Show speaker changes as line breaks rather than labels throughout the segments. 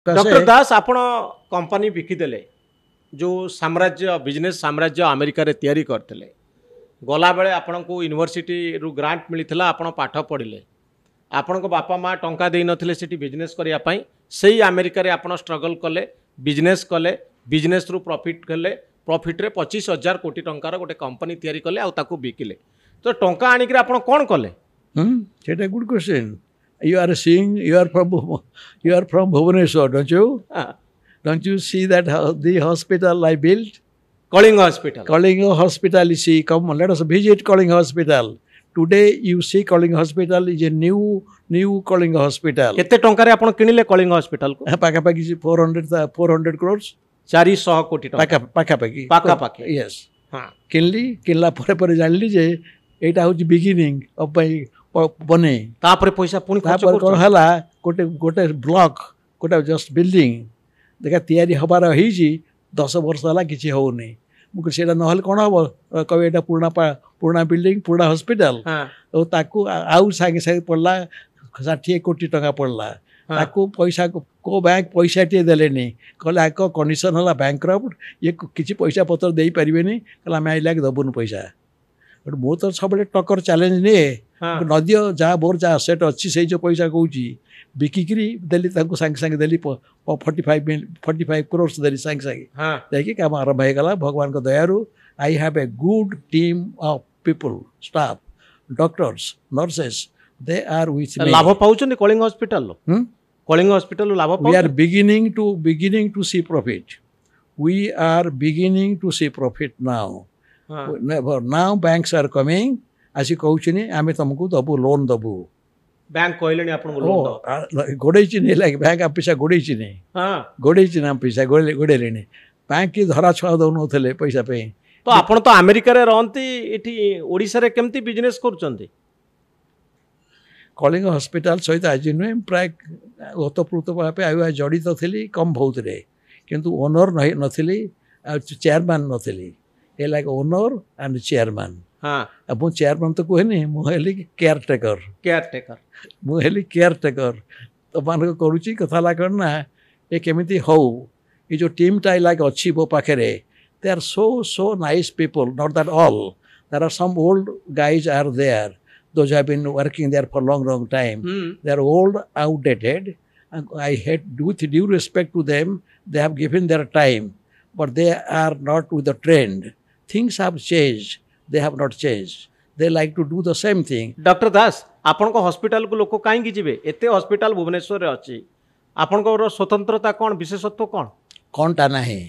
Doctor Das आपण company बिकिदेले जो साम्राज्य बिजनेस साम्राज्य अमेरिका रे तैयारी करथिले गला बेले आपण को यूनिवर्सिटी रु ग्रांट मिलिथिला आपण पाठ पढ़िले आपण को बापा माँ टंका देई नथिले सेठी बिजनेस करिया पई सेही अमेरिका रे आपण स्ट्रगल कले बिजनेस रु प्रॉफिट कले प्रॉफिट रे 25,000 कोटी टंकार गोटे कंपनी तैयारी कले आ ताकू बिकिले तो टंका आनी कि आपण कोन कले
सेटा good question you are seeing you are from Bhubaneswar, don't you see that the hospital I built, Kalinga hospital, you see, come on, let us visit Kalinga hospital today. You see Kalinga hospital is a new Kalinga hospital.
केते टंका रे आपण किनिले Kalinga hospital को
पाका पाकी 400 crores
400 कोटी टंका पाका पाकी
yes हां किनला परे जानली जे एटा होची बिगिनिंग ऑफ माय बने
तापर पैसा पुणी खर्च
कर हला गोटे ब्लॉक गोटे जस्ट बिल्डिंग देखा तैयारी हबार होईची 10 वर्ष हला किछि होउनी मुके सेटा न हल कोन हबो कबे एटा पुराना बिल्डिंग पुराना हॉस्पिटल ओ ताकू आउ सागे सागे पड़ला 60 कोटी टका पड़ला ताकू पैसा को बैंक पैसा टे देलेनी कहला को कंडीशन हला बैंकरप्ट ये किछि पैसा पत्र देई परिबेनी कहला मैं लाग दबुन पैसा बट मो तो सब टक्कर चैलेंज ने नदी जहाँ मोर जहाँ सेट अच्छी से जो पैसा कौच बिकिकी देली सांगे सांगे देली 45 crores देली सांगे सांगे देखिए काम आरंभ होगा भगवान को दयारू I have a good team of people staff doctors nurses they are with
लाभ पाउछन कलिंग हॉस्पिटल कलिंग हॉस्पिटल लाभ
we are beginning to see profit we are beginning to see profit now now banks are coming आसी कहउछनी आमे तुमको दबु loan दबु
bank कहलेनी आपन loan
गोडेची नहीं लागे bank पैसा गोडेची नहीं हां गोडेची ना पैसा गोडेलेनी बैंक की धरा छुआ दउनो थले पैसा पे
तो आपन तो अमेरिका रे रहंती एठी ओडिसा रे केमती बिजनेस करचंती
कलिंग हॉस्पिटल सहित आज नुहे प्राय ओतप्रोत भावे आइवा जड़ित थली कम बहुत रे किंतु ओनर नहीं नथिली चेयरमैन नथिली a like owner and chairman हाँ अब चेयरमैन तो कहनी मुझे केयरटेकर तो मान करुच्ची कथा ला करना ये केमिति हो ये जो टीम टा लाइक अच्छी मो पाखे they are so nice people not that all there are some old guys are there those have been working there for long time they are old outdated I had with due respect to them they have given their time but they are not with the trend. Things have changed, they have not changed. They like to do the same thing.
Doctor Das आपण को hospital को लोक काहे जिबे एते hospital Bhubaneswar रे अछि आपण को स्वतंत्रता कोन विशेषत्व कोन
टा नाही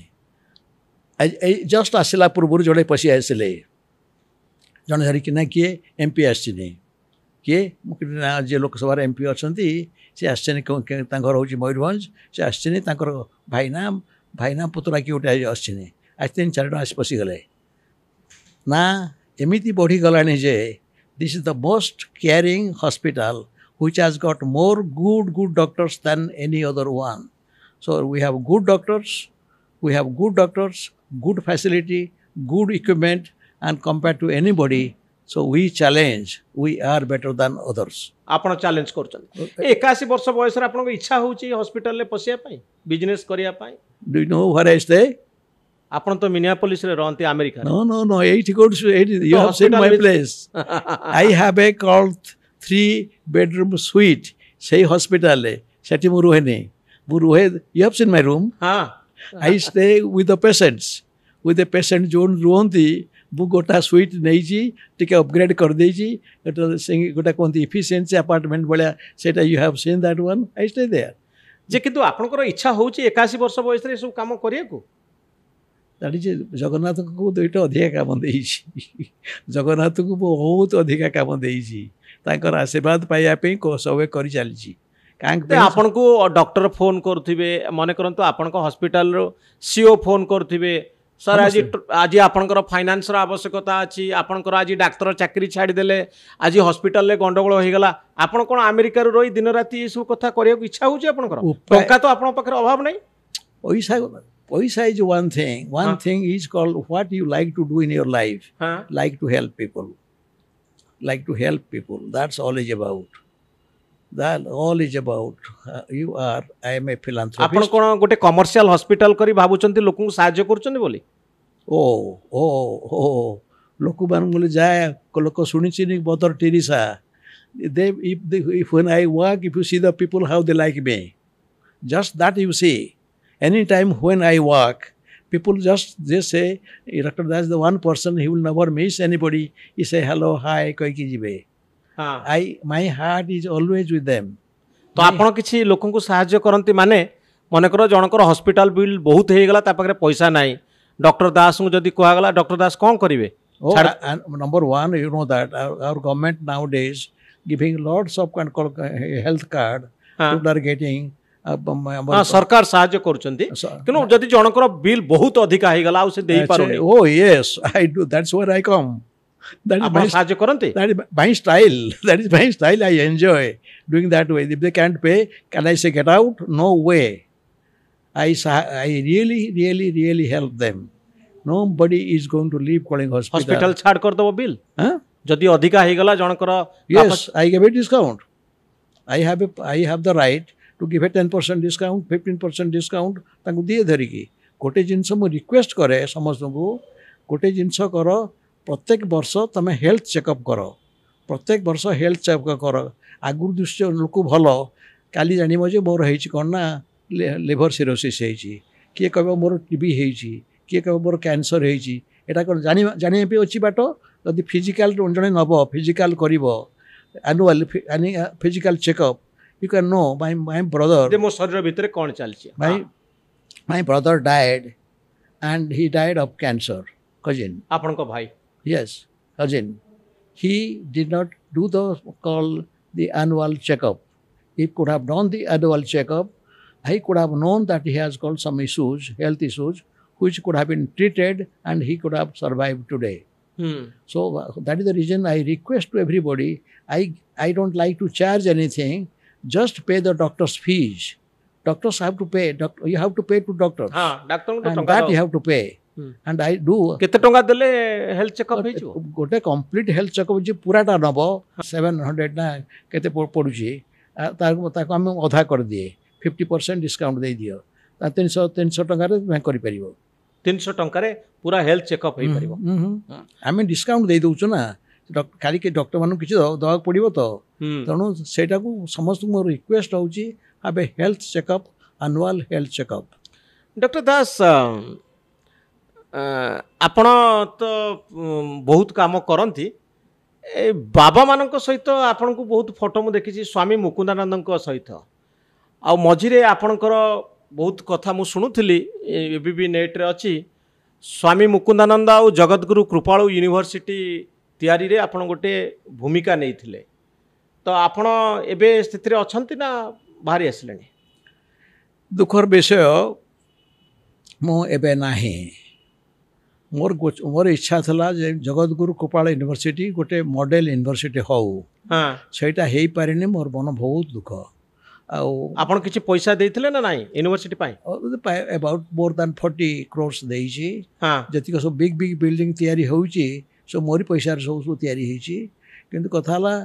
जस्ट आसिला पूर्व जोड़े पशी आसिले जन हरि कि ना किए एमपी आछिनी किए जे लोकसभा एमपी अछंती से आछिनी घर हूँ मयूरभंज से आछिनी भाईना पुतरा कि गोटे आछिनी आज 3-4 आस पशिगले ना एमिति बढ़ी गलानी जे this is the most caring hospital which has got more good doctors than any other one. So we have good doctors, good facility, good equipment, and compared to anybody, so we challenge. We are better than others.
आपण challenge करछन 81 वर्ष बयस रे आपण को इच्छा होची hospital ले पसिया पाई बिजनेस करिया पाई.
Do you know where I stay?
आपण तो मिनियापोलिस रे रहंती America.
No, 80 goes 80. You have seen my place. I have a called 3-bedroom suite. Say hospital le seti mu ruhe you have seen my room. I stay with the patients. With the patient zone ruhନ୍ତି bu gota suite nei ji tike upgrade kar dei ji gota konti efficiency apartment bhaliya seta you have seen that one. I stay there.
जे किंतु आपण को इच्छा होची 81 वर्ष बयस रे सब काम करिया को
ताडी जे जगन्नाथ को दुईटा अधिक काम देई छी जगन्नाथ को बहुत अधिक काम देई छी ताकर आशीर्वाद पाइया पे को सबे करि चली छी
कांग आपण को डॉक्टर फोन करथिबे माने करंतु आपण को हॉस्पिटल रो सीओ फोन करथिबे सर आज आपणकर फाइनान्स रो आवश्यकता अछि आपणकर आज डाक्टर चाकरी छाड़ी देले आज हॉस्पिटल ले गंडगोल हो गेला आपण कोन अमेरिका रो रही दिन राती सब कथा करिया को इच्छा होची आपणकर टंका तो आपण पखर अभाव नै
पैसा is one thing is called what you like to do in your life. Like to help people, that's all is about. that all is about I am a
ଆପଣ
philanthropist.
କ'ଣ ଗୋଟେ କମର୍ସିଆଲ ହସ୍ପିଟାଲ କରି ଭାବୁଛନ୍ତି ଲୋକଙ୍କୁ ସାହାଯ୍ୟ କରୁଛନ୍ତି ବୋଲି?
ଲୋକମାନଙ୍କୁ ବୋଲେ ଯାଏ ଲୋକ ଶୁଣିଛି ନି Mother Teresa if when I walk, if you see the people how they like me, just that you see. Anytime when I walk, people they say Dr. Das the one person he will never miss anybody. He say hello, hi, କହିକି ଯିବେ. My heart is always with them.
ତ ଆପଣ କିଛି ଲୋକଙ୍କୁ ସାହାଯ୍ୟ କରନ୍ତି ମାନେ ମନେକର ଜଣଙ୍କର ହସ୍ପିଟାଲ ବିଲ୍ ବହୁତ ହେଇଗଲା ତା ପାଖରେ ପଇସା ନାହିଁ ଡକ୍ଟର ଦାସଙ୍କୁ ଯଦି କୁହାଗଲା ଡକ୍ଟର ଦାସ କ'ଣ କରିବେ?
And number one, you know that our government nowadays giving lots of health card. People are getting.
ସରକାର ସାହାଯ୍ୟ କରୁଛନ୍ତି କିନ୍ତୁ ଯଦି ଜଣଙ୍କର ବିଲ୍ ବହୁତ ଅଧିକା ହେଇଗଲା ଆଉ ସେ ଦେଇପାରୁନି.
Oh yes, I do. That's where I come. That is my
ସାହାଯ୍ୟ କରନ୍ତି.
That is my style. That is my style. I enjoy doing that way. If they can't pay, can I say get out? No way. I really help them. Nobody is going to leave calling hospital.
ଛାଡ଼ କରିଦେବ bill ଯଦି ଅଧିକା ହେଇଗଲା ଜଣଙ୍କର.
Yes, I give a discount. I have the right to give a 10% discount, 15% discount. ତାଙ୍କୁ ଦିଏ ଧରିକି ଗୋଟେ ଜିନିଷ ମୁଁ ରିକ୍ୱେଷ୍ଟ କରେ ସମସ୍ତଙ୍କୁ ଗୋଟେ ଜିନିଷ କର ପ୍ରତ୍ୟେକ ବର୍ଷ ତମେ ହେଲ୍ଥ ଚେକଅପ୍ କର. ପ୍ରତ୍ୟେକ ବର୍ଷ ହେଲ୍ଥ ଚେକଅପ୍ କର. ଆଗରୁ ଦୃଶ୍ୟ ଲୋକ ଭଲ କାଲି ଜାଣିବ ଯେ ମୋର ହେଇଛି କ'ଣ ନା ଲିଭର ସିରୋସିସ୍ ହେଇଛି, କିଏ କହିବ ମୋର ଟିବି ହେଇଛି, କିଏ କହିବ ମୋର କ୍ୟାନ୍ସର ହେଇଛି. ଏଇଟା କ'ଣ ଜାଣିବା ପାଇଁ ଅଛି ବାଟ? ଯଦି ଫିଜିକାଲ ଜଣେ ନେବ ଫିଜିକାଲ କରିବ annual physical checkup you can know my brother.
ମୋ ଶରୀର ଭିତରେ କ'ଣ ଚାଲିଛି?
My brother died and he died of cancer. Cousin.
ଆପଣଙ୍କ ଭାଇ?
Yes, cousin. He did not do the annual checkup. He could have done the annual checkup. He could have known that he has got some issues, health issues, which could have been treated and he could have survived today. So that is the reason I request to everybody. I don't like to charge anything. Just pay the doctor's fees. Doctors have to pay. You have to pay to doctors. And that you have to pay. And I do.
କେତେ ଟଙ୍କା ଦେଲେ health checkup ହେଇଯିବ?
ଗୋଟେ complete health checkup ଯେ ପୁରାଟା ନେବ 700 ନା କେତେ ପଡ଼ୁଛି ତାକୁ ଆମେ ଅଧା କରିଦିଏ 50% ଡିସକାଉଣ୍ଟ ଦେଇଦିଅ 300 ଟଙ୍କାରେ ତୁମେ କରିପାରିବ.
300 ଟଙ୍କାରେ ପୁରା ହେଲ୍ଥ ଚେକଅପ୍ ହେଇପାରିବ.
ଆମେ ଡିସକାଉଣ୍ଟ ଦେଇ ଦେଉଛୁ ନା ଖାଲି ଡକ୍ଟରମାନଙ୍କୁ କିଛି ଦେବାକୁ ପଡ଼ିବ ତ. ତେଣୁ ସେଇଟାକୁ ସମସ୍ତଙ୍କୁ ମୋର ରିକ୍ୱେଷ୍ଟ ହେଉଛି have a health checkup, annual health checkup.
Doctor Das ଆପଣ ତ ବହୁତ କାମ କରନ୍ତି. ଏ ବାବାମାନଙ୍କ ସହିତ ଆପଣଙ୍କୁ ବହୁତ ଫଟୋ ମୁଁ ଦେଖିଛି ସ୍ୱାମୀ ମୁକୁନ୍ଦାନନ୍ଦଙ୍କ ସହିତ. ଆଉ ମଝିରେ ଆପଣଙ୍କର ବହୁତ କଥା ମୁଁ ଶୁଣୁଥିଲି ଏବେ ବି ନେଟ୍ରେ ଅଛି. ସ୍ୱାମୀ ମୁକୁନ୍ଦାନନ୍ଦ ଆଉ ଜଗତଗୁରୁ କୃପାଳୁ ୟୁନିଭର୍ସିଟି ତିଆରିରେ ଆପଣ ଗୋଟେ ଭୂମିକା ନେଇଥିଲେ. ତ ଆପଣ ଏବେ ସ୍ଥିତିରେ ଅଛନ୍ତି ନା ବାହାରି ଆସିଲେଣି?
ଦୁଃଖର ବିଷୟ ମୁଁ ଏବେ ନାହିଁ. ମୋର ଇଚ୍ଛା ଥିଲା ଯେ ଜଗତଗୁରୁ କୃପାଳ ୟୁନିଭର୍ସିଟି ଗୋଟେ ମଡେଲ ୟୁନିଭର୍ସିଟି ହଉ. ସେଇଟା ହେଇପାରିନି. ମୋର ମନ ବହୁତ ଦୁଃଖ. ଆଉ
ଆପଣ କିଛି ପଇସା ଦେଇଥିଲେ ନା ନାହିଁ ୟୁନିଭର୍ସିଟି ପାଇଁ?
ଏବାଉଟ୍ ମୋର୍ ଦାନ୍ 40 crores ଦେଇଛି. ଯେତିକି ସବୁ ବିଗ୍ ବିଲ୍ଡିଂ ତିଆରି ହେଉଛି ସବୁ ମୋରି ପଇସାରେ ସବୁ ତିଆରି ହେଇଛି. କିନ୍ତୁ କଥା ହେଲା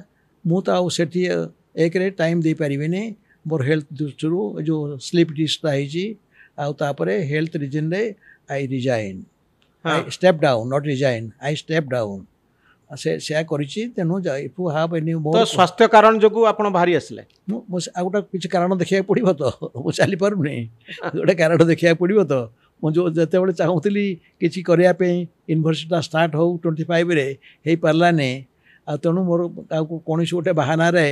ମୁଁ ତ ଆଉ ସେଠି ଏକରେ ଟାଇମ୍ ଦେଇପାରିବିନି. ମୋର ହେଲ୍ଥ ଦୃଷ୍ଟିରୁ ଯେଉଁ ସ୍ଲିପ୍ ଡିସ୍କଟା ହେଇଛି ଆଉ ତାପରେ ହେଲ୍ଥ ରିଜନ୍ରେ I resign. I step down, not resign. I step down. ସେୟା କରିଛି. ତେଣୁ
ତ ସ୍ୱାସ୍ଥ୍ୟ କାରଣ ଯୋଗୁଁ ଆପଣ ବାହାରି ଆସିଲେ?
ମୁଁ ଆଉ ଗୋଟେ କିଛି କାରଣ ଦେଖିବାକୁ ପଡ଼ିବ ତ. ମୁଁ ଚାଲିପାରୁନି. ଗୋଟେ କାରଣ ଦେଖିବାକୁ ପଡ଼ିବ ତ. ମୁଁ ଯେତେବେଳେ ଚାହୁଁଥିଲି କିଛି କରିବା ପାଇଁ ୟୁନିଭର୍ସିଟିଟା ଷ୍ଟାର୍ଟ ହଉ 25ରେ ହେଇପାରିଲାନି. ଆଉ ତେଣୁ ମୋର କାହାକୁ କୌଣସି ଗୋଟେ ବାହାନାରେ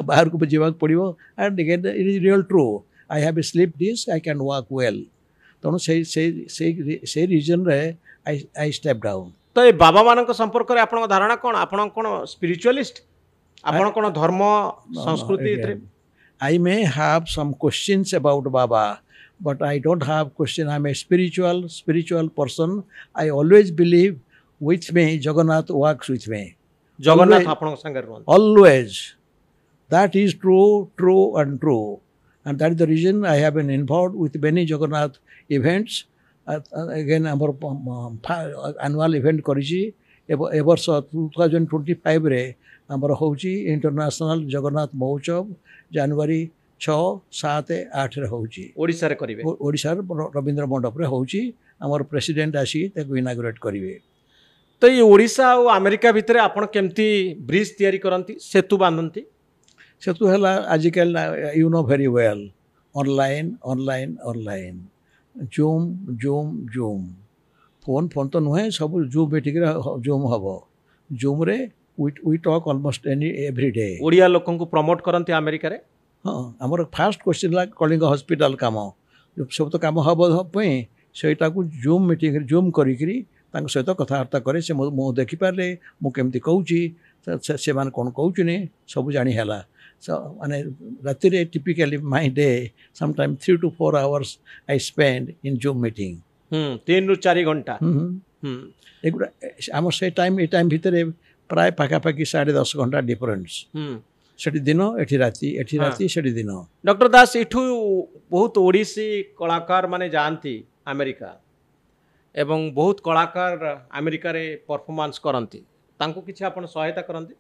ବାହାରକୁ ଯିବାକୁ ପଡ଼ିବ. And it is real true. I have a slip disc. I can walk well. ତେଣୁ ସେଇ ରିଜନ୍ରେ ଆଇ ଷ୍ଟେପ୍ ଡାଉନ୍.
ତ ଏ ବାବାମାନଙ୍କ ସମ୍ପର୍କରେ ଆପଣଙ୍କ ଧାରଣା କ'ଣ? ଆପଣ କ'ଣ ସ୍ପିରିଚୁଆଲିଷ୍ଟ? ଆପଣ କ'ଣ ଧର୍ମ ସଂସ୍କୃତି?
I may have some questions about Baba, but I don't have question. I'm a spiritual person. I always believe with me Jagannath walks with me.
Jagannath ଆପଣଙ୍କ ସାଙ୍ଗରେ ରୁହନ୍ତି?
Always. That is true and true. And that is the reason I have been involved with many Jagannath events. Again ଆମର annual event କରିଛି. ଏ ବର୍ଷ 2025ରେ आमर हूँ international Jagannath महोत्सव जनवरी 6, 7, 8 हूँ
ओडिशा रे करिवे
ओडिशार रवींद्र मंडप रे हूँ आमर प्रेसिडेंट आसी इनागुरेट करेंगे।
तो ये ओडिशा और अमेरिका भितर आपण केमती ब्रिज तैयारी करंती सेतु बांधती
सेतु है आजिकल you know very well online online online zoom zoom zoom phone phone तो नुहे सब जूम मीटिंग जूम हम जूम रे we talk almost any every day
Odia लोकन को प्रमोट करंती अमेरिका रे।
हाँ आमर फास्ट क्वेश्चन ला कलिंग हॉस्पिटल काम सब तो काम हम सेटा को जूम मीटिंग जूम करी सहित कथबार्ता करे से मु देखिपारे मुझे कहूँ से मैंने कौन कहूँ सब जानीला माने राति typically my day sometime 3 to 4 hours I spend in zoom meeting
3 ରୁ 4 घंटा
एगुड़ा आम से टाइम ए टाइम भितर प्राय पाखापाखि 10.5 घंटा डिफरेन्स सेठी दिन एठी राति सेठी दिन।
डॉक्टर दास इठू बहुत ओडिसी कलाकार माने जानती अमेरिका एवं बहुत कलाकार अमेरिका रे परफॉर्मेंस करंती तांको किछि आपण सहायता करंती।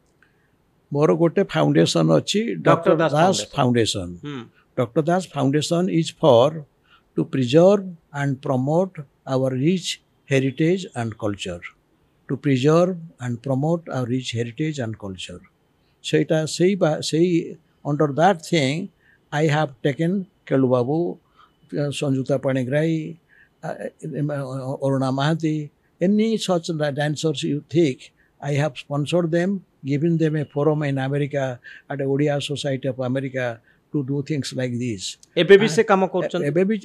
मोर गोटे फाउंडेशन अच्छी doctor Das foundation. Doctor Das foundation is for to preserve and promote our rich heritage and culture to preserve and promote our rich heritage and culture सेटा से under that thing I have taken Kelu Babu Sanjukta Panigrahi Aruna Mohanty any such dancers you think I have sponsored them, given them a forum in America at the Odia Society of America to do things like this.
एबे भी से काम करछन
एबे भी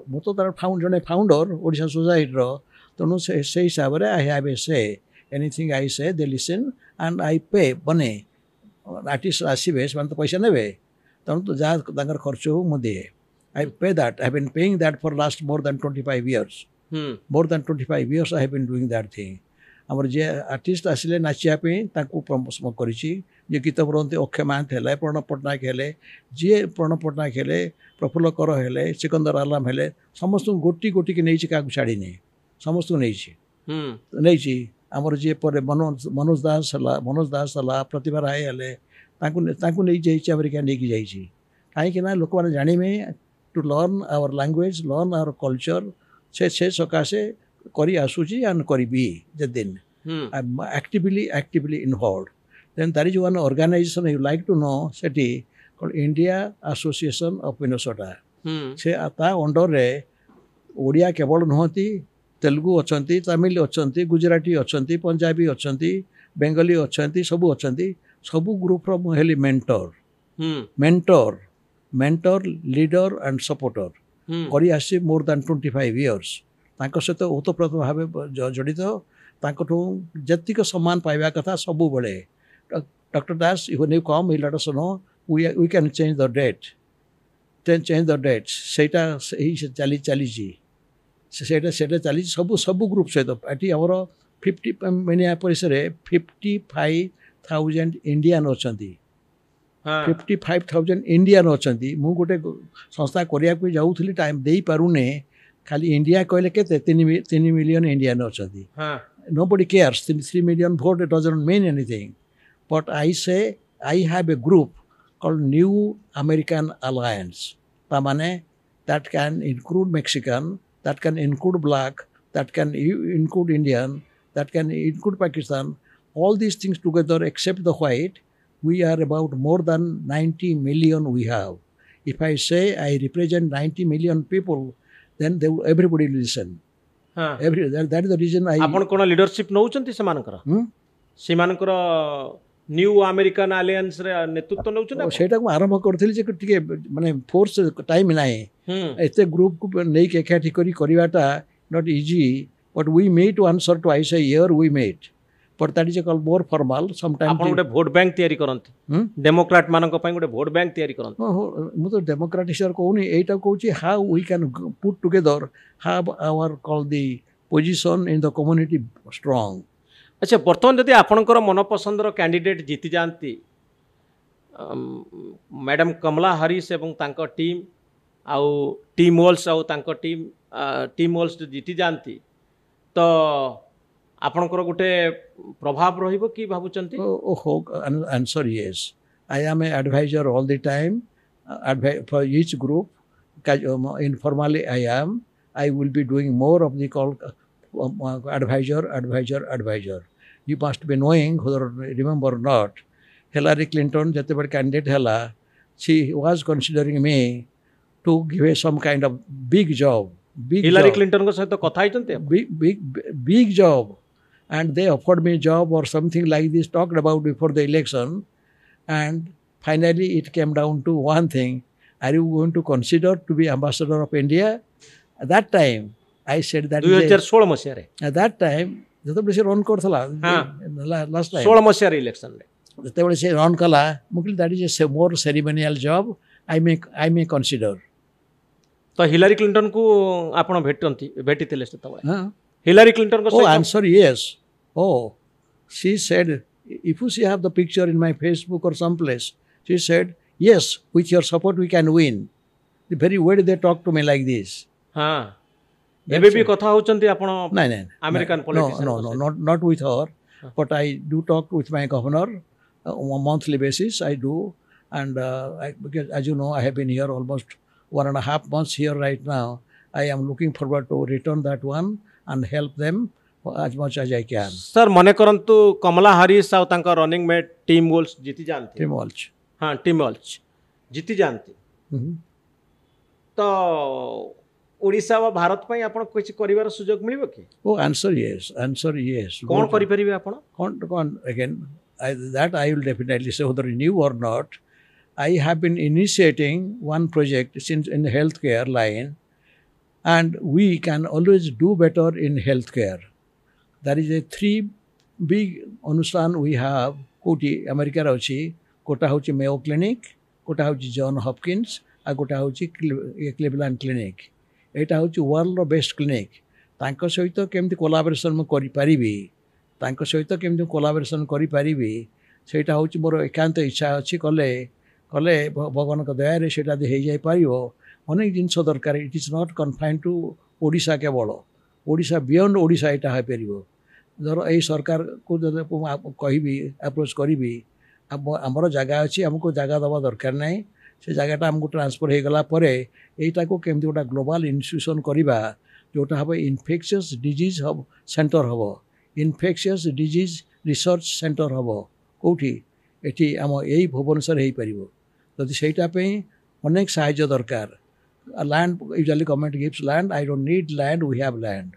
मु तो तार founder Odisha society रो तनु से हिसाब रे आई have A say anything I से दे लिसन एंड आई पे बने आर्टिस्ट आसीबे मान तो पैसा नेबे तनु तो जा तांकर खर्च हो मु दे I pay that I have been paying that for last more than 25 years more than 25 years I have been doing that thing. आमर जे आर्टिस्ट आसिले नाचियापी प्रमोशन करी गीत बोलते अक्षय महांत है प्रणब पट्टनायक है जी प्रणब पट्टनायक है प्रफुल्ल कर है सिकंदर आलम है समस्त गोटी गोटी की नहीं क्या छाड़ी नहीं समस्त नहीं आमर जी मनोज दास है प्रतिभा राय है नहीं अमेरिका नहीं जाइए कहीं लोक मैंने जानवे to learn our language learn our culture से सकाशे करी आसूची एंड करी दिन actively involved. Then that is one organization you like to know Sethi called India Association of Minnesota. से आता अंडर रे ओडिया केवल नुहति तेलुगु अच्छंती तमिल अच्छंती गुजराती अच्छंती पंजाबी अच्छंती बेंगली अच्छंती सबू ग्रुप रो हेली मेंटर लीडर एंड सपोर्टर करी आसी मोर देन 25 years सहित ओतप्रोत भाव जड़ित जतिक सम्मान पाइबा कथा सबु बड़े doctor Das when you come let us know we can change the date सेटा चली चली सबु ग्रुप सहित एटी आमर 50 मिनियापोलिस रे 55,000 इंडियन अच्छी 55,000 इंडियन अच्छी मु गोटे संस्था करने जाऊँगी टाइम दे पारुने खाली इंडिया कहले केते 3 million इंडियन अच्छी nobody cares 3 million vote it doesn't mean anything but I say I have a group called New American Alliance tamane that can include Mexican that can include black that can include Indian that can include Pakistan all these things together except the white we are about more than 90 million we have if I say I represent 90 million people then everybody will listen that is the reason I
आपण कोन leadership नउचंती से मानकर new American alliance रे नेतृत्व नउचन
सेटा को आरंभ करथिल जे टिके माने फोर्स टाइम नाही एते ग्रुप को नै के एकाठी करी करवाटा not easy but we meet once or twice a year we meet but that is called more formal some time
आपण गोटे वोट बैंक तयारी करंती डेमोक्रेट मानक पई गोटे वोट बैंक तयारी करंती
मु तो डेमोक्रेटिक सर कहूनी एटा कहूची how we can put together how our call the position in the community strong.
अच्छा बर्तमान जदि आपणकर मनपसंदर कैंडिडेट जीति जाती मैडम कमला हारिस एवं तांको टीम आउ टीम वॉल्स आउ तांको टीम वॉल्स जीति जाती तो ଆପଣଙ୍କର ଗୋଟେ ପ୍ରଭାବ ରହିବ କି ଭାବୁଛନ୍ତି?
Answer yes. I am an advisor all the time, for each group. Informally, I will be doing more of the call advisor. You must be knowing, whether remember or not, Hillary Clinton, ଯେତେବେଳେ candidate ହେଲା, she was considering me to give her some kind of big job.
Hillary କ୍ଲିଣ୍ଟନଙ୍କ ସହିତ କଥା ହେଇଛନ୍ତି?
Big job. And they offered me a job or something like this, talked about before the election. And finally, it came down to one thing. Are you going to consider to be ambassador of India? At that time, I said that...
2016 ମସିହାରେ
at that time, ଯେତେବେଳେ ସେ run କରୁଥିଲା last time,
16 ମସିହାରେ ଇଲେକ୍ସନରେ
ଯେତେବେଳେ ସେ run କଲା, ମୁଁ କହିଲି that is a more ceremonial job. I may consider.
ତ ହିଲାରୀ କ୍ଲିଣ୍ଟନକୁ ଆପଣ ଭେଟିଥିଲେ ସେତେବେଳେ? ହିଲାରୀ କ୍ଲିଣ୍ଟନଙ୍କ
Oh, answer yes. Oh, she said, if you see have the picture in my Facebook or someplace, she said, yes, with your support we can win. The very way they talk to me like this.
ହଁ ଏବେ ବି କଥା ହଉଛନ୍ତି ଆପଣ?
No.
American politician?
No, not with her. But I do talk with my governor on a monthly basis. I do. And because as you know, I have been here almost 1.5 months here right now. I am looking forward to return that one and help them as much as I can.
Sir मने करंतु कमला हारिस आउ तांका running met team walls जीती जानती?
Tim Walsh.
हाँ team walls जीती जानती। तो ओडिशा व भारत पई आपण कुछ करिवार सुयोग मिलिबो कि?
Oh, answer yes.
कोन करि परिबे आपण?
Again, that I will definitely say, whether new or not. I have been initiating one project since in the healthcare line, and we can always do better in healthcare. There is a 3 big अनुष्ठान we have. कोटी America अछि, कोटा होछि Mayo clinic, Kota होछि John Hopkins, आ कोटा होछि Cleveland clinic. एटा होछि world best clinic. तांको सहित केमति collaboration म करि परिबी, तांको सहित केमति कोलाबोरेशन करि परिबी, सेटा होछि मोर एकांत इच्छा अछि. कले भगवान को दया रे सेटा दे हे जाय पारिबो. अनेक जिनस दरकार. It is not confined to Odisha केवल, ओडिशा बियॉन्ड ओडिशा एटा है परिबो. धर ए सरकार को कहबी अप्रोच करी आमर जगह अच्छी आमको जगह दबा दरकार ना. से जगहटा आमको ट्रांसफर हो गला परे एटा को केमती गोटा ग्लोबल इन्स्टिट्यूशन करवा जोटा हम इनफेक्शियस डिजीज हम सेंटर हम, इनफेक्शियस डिजीज रिसर्च सेंटर हम कौटी एटी आम यही भुवनेश्वर हो पार. जदि सेटापी अनेक साहाय्य दरकार. Land usually government gives land. I don't need land, we have land.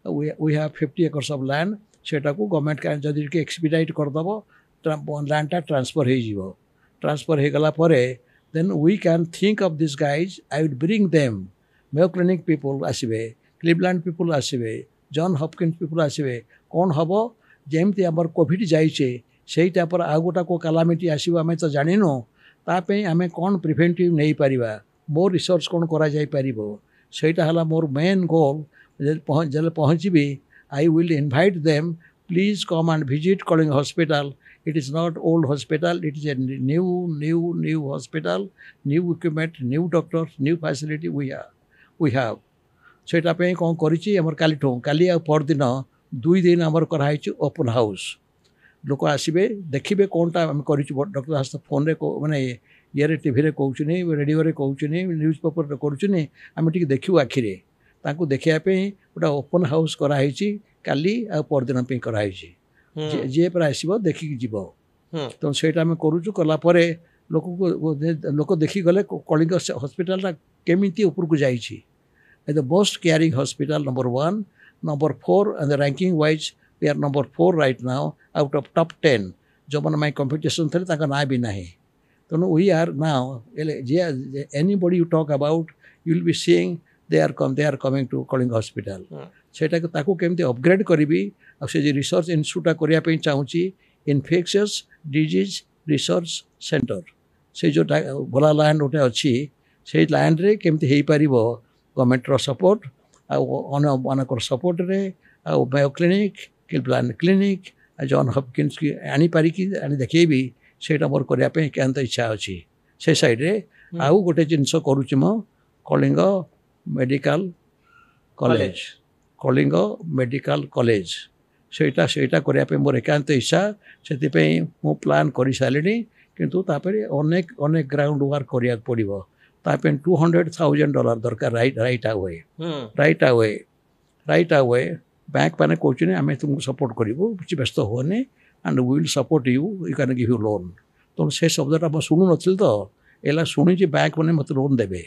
we have 50 acres of land. सेटा को गवर्नमेंट का जदि के एक्सपीडाइट करदेव लैंडटा ट्रांसफर हो ट्रांसफर हो गला परे then we can think of this guys. I will bring them. Mayo clinic people आसबे, क्लिवलैंड पीपल आसबे, जॉन हॉपकिंस पीपल आसबे. कौन हम जमती आमर कोविड जाइए सेटा पर आउ गोटा को कैलामिटी आसो आम तो जानिनु. तापे आम कौन प्रिवेंटिव नहीं पारिबा, मोर रिसर्च कौन करा जाई पारिबो. सेटा हला मोर मेन गोल. जब पहुँची I will invite them, please come and visit Kalinga Hospital. It is not old hospital, it is a new hospital, new equipment, new doctors, new facility we have. सेटा पे कौन करिछि हमर काली आ पर दिन 2 दिन हमर कराइछि ओपन हाउस. लोक आसबे देखिबे कोनटा हम करिछि. डॉक्टर हस्त फोन रे को माने ये टीवी रे कहउछनी, रेडियो रे कहउछनी, न्यूज पेपर रे करूछनी. हम ठीक देखिउ आखिरे ताकू देखिया पे गोटा ओपन हाउस कराई काली आ परदिन पे कराई. जे पर आसब देखिक जीव. तो सेटा आम करूँ कला लोक देखी गले कलिंग हॉस्पिटल केमिति ऊपर को जाइछि. The most caring hospital number 1, number 4 and the ranking wise we are number 4 right now out of top 10. जो मन माय कंपटीशन थे ताका ना भी नाही. तो we are now anybody you talk about you will be seeing they are coming to Kalinga Hospital. सेटा को ताकू केमती अपग्रेड करी आ से रिसर्च इन्स्टिट्यूट करिया पे चाहूची इनफेक्शियस डिजीज रिसर्च सेंटर. से जो भला लैंड गोटे अच्छी से लैंड रे केमती हो पार गवर्नमेंट रो सपोर्ट आनकर सपोर्ट रे Mayo clinic, Cleveland clinic, John Hopkins की आनी पारिकी आनी देखेबी. सेटा मोर करिया पे केंत इच्छा अच्छी. से साइड रे आउ गोटे जिनस करूची मो Kalinga medical college. Kalinga medical college ସେଇଟା ସେଇଟା କରିବା ପାଇଁ ମୋର ଏକାନ୍ତ ଇଚ୍ଛା ସେଥିପାଇଁ ମୁଁ ପ୍ଲାନ୍ କରିସାରିଲିଣି କିନ୍ତୁ ତାପରେ ଅନେକ ଅନେକ ଗ୍ରାଉଣ୍ଡ ୱାର୍କ କରିବାକୁ ପଡ଼ିବ ତା ପାଇଁ $200,000 ଦରକାର right away right away bank ମାନେ କହୁଛନ୍ତି ଆମେ ତୁମକୁ ସପୋର୍ଟ କରିବୁ କିଛି ବ୍ୟସ୍ତ ହୁଅନି and will support you can give you loan ତେଣୁ ସେ ଶବ୍ଦଟା ମୁଁ ଶୁଣୁନଥିଲି ତ ଏଲା ଶୁଣିଛି ବ୍ୟାଙ୍କ ମାନେ ମୋତେ ଲୋନ୍ ଦେବେ